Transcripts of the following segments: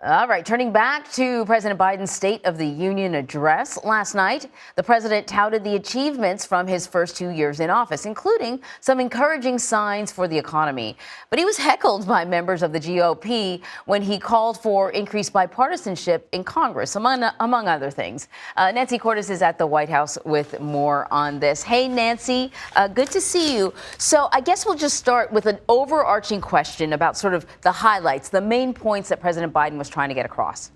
All right, turning back to President Biden's State of the Union address last night, the president touted the achievements from his first 2 years in office, including some encouraging signs for the economy. But he was heckled by members of the GOP when he called for increased bipartisanship in Congress, among other things. Nancy Cordes is at the White House with more on this. Hey, Nancy, good to see you. So I guess we'll just start with an overarching question about sort of the highlights, the main points that President Biden was trying to get across.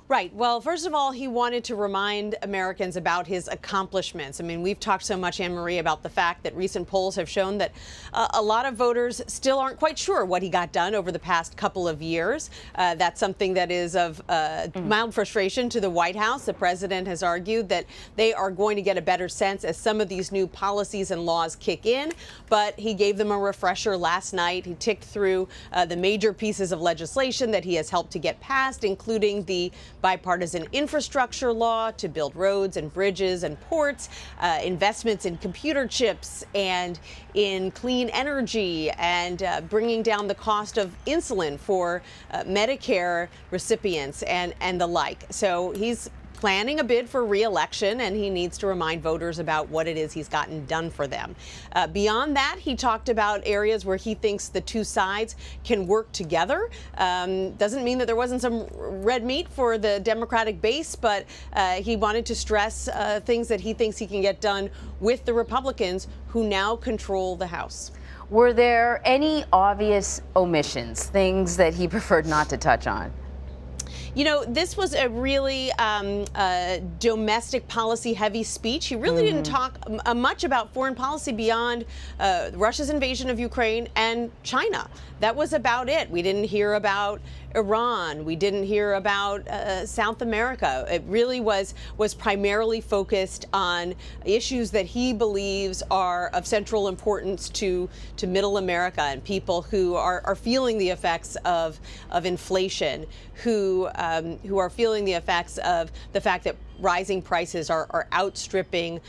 Right. Well, first of all, he wanted to remind Americans about his accomplishments. I mean, we've talked so much, Anne-Marie, about the fact that recent polls have shown that a lot of voters still aren't quite sure what he got done over the past couple of years. That's something that is of mild frustration to the White House. The president has argued that they are going to get a better sense as some of these new policies and laws kick in. But he gave them a refresher last night. He ticked through the major pieces of legislation that he has helped to get passed, including the bipartisan infrastructure law to build roads and bridges and ports, investments in computer chips and in clean energy, and bringing down the cost of insulin for Medicare recipients and the like. So he's planning a bid for re-election, and he needs to remind voters about what it is he's gotten done for them. Beyond that, he talked about areas where he thinks the two sides can work together. Doesn't mean that there wasn't some red meat for the Democratic base, but he wanted to stress things that he thinks he can get done with the Republicans, who now control the House. Were there any obvious omissions, things that he preferred not to touch on? You know, this was a really domestic policy heavy speech. He really didn't talk much about foreign policy beyond Russia's invasion of Ukraine and China. That was about it. We didn't hear about Iran. We didn't hear about South America. It really was primarily focused on issues that he believes are of central importance to middle America and people who are feeling the effects of inflation, who are feeling the effects of the fact that rising prices are outstripping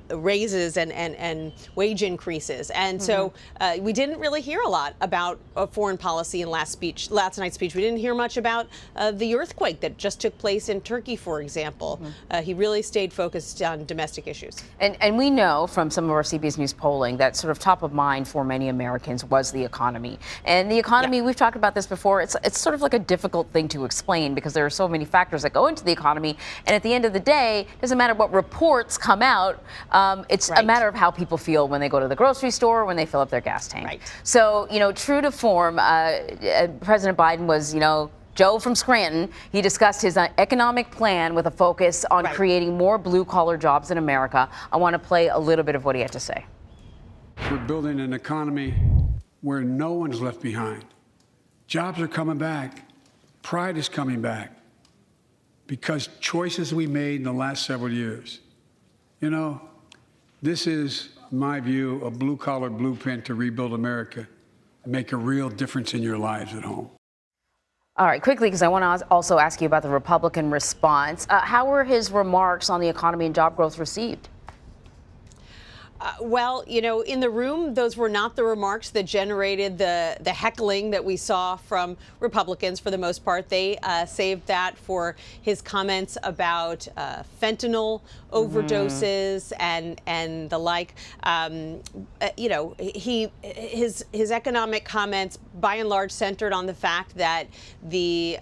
raises and wage increases. And so we didn't really hear a lot about foreign policy in last night's speech. We didn't hear much about the earthquake that just took place in Turkey, for example. He really stayed focused on domestic issues. And we know from some of our CBS News polling that sort of top of mind for many Americans was the economy. And the economy, we've talked about this before, it's sort of like a difficult thing to explain because there are so many factors that go into the economy. And at the end of the day, it doesn't matter what reports come out. It's a matter of how people feel when they go to the grocery store, when they fill up their gas tank. So, you know, true to form, President Biden was, you know, Joe from Scranton. He discussed his economic plan with a focus on creating more blue-collar jobs in America. I want to play a little bit of what he had to say. We're building an economy where no one's left behind. Jobs are coming back. Pride is coming back. Because choices we made in the last several years. You know, this is, in my view, a blue-collar blueprint to rebuild America and make a real difference in your lives at home. All right, quickly, because I want to also ask you about the Republican response. How were his remarks on the economy and job growth received? Well, you know, in the room, those were not the remarks that generated the heckling that we saw from Republicans for the most part. They saved that for his comments about fentanyl overdoses and the like. You know, his economic comments by and large centered on the fact that the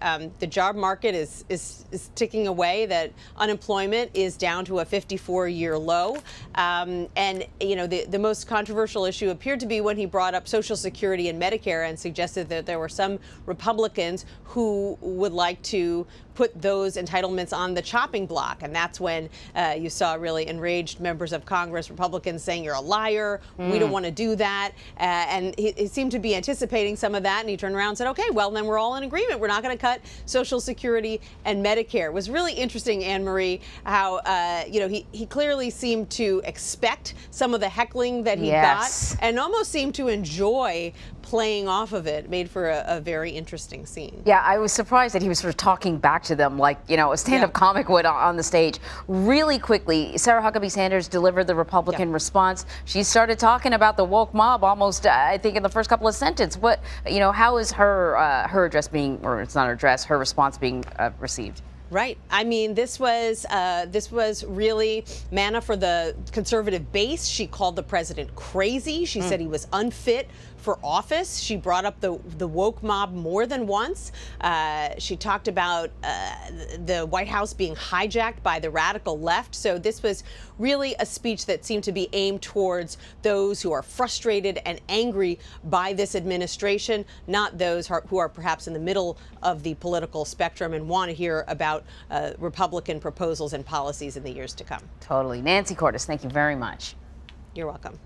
job market is ticking away, that unemployment is down to a 54-year low, and you know, the most controversial issue appeared to be when he brought up Social Security and Medicare and suggested that there were some Republicans who would like to put those entitlements on the chopping block. And that's when you saw really enraged members of Congress, Republicans, saying you're a liar. We don't want to do that. And he seemed to be anticipating some of that. And he turned around and said, OK, well, then we're all in agreement. We're not going to cut Social Security and Medicare. It was really interesting, Anne-Marie, how, you know, he clearly seemed to expect some of the heckling that he got and almost seemed to enjoy playing off of it made for a very interesting scene. Yeah, I was surprised that he was sort of talking back to them like, you know, a stand-up comic would on the stage. Really quickly, Sarah Huckabee Sanders delivered the Republican response. She started talking about the woke mob almost, I think, in the first couple of sentences. What, you know, how is her address being, or it's not her address, her response being received? Right. I mean, this was really manna for the conservative base. She called the president crazy. She said he was unfit for office. She brought up the woke mob more than once. She talked about the White House being hijacked by the radical left. So this was really a speech that seemed to be aimed towards those who are frustrated and angry by this administration, not those who are perhaps in the middle of the political spectrum and want to hear about Republican proposals and policies in the years to come. Totally. Nancy Cordes, thank you very much. You're welcome.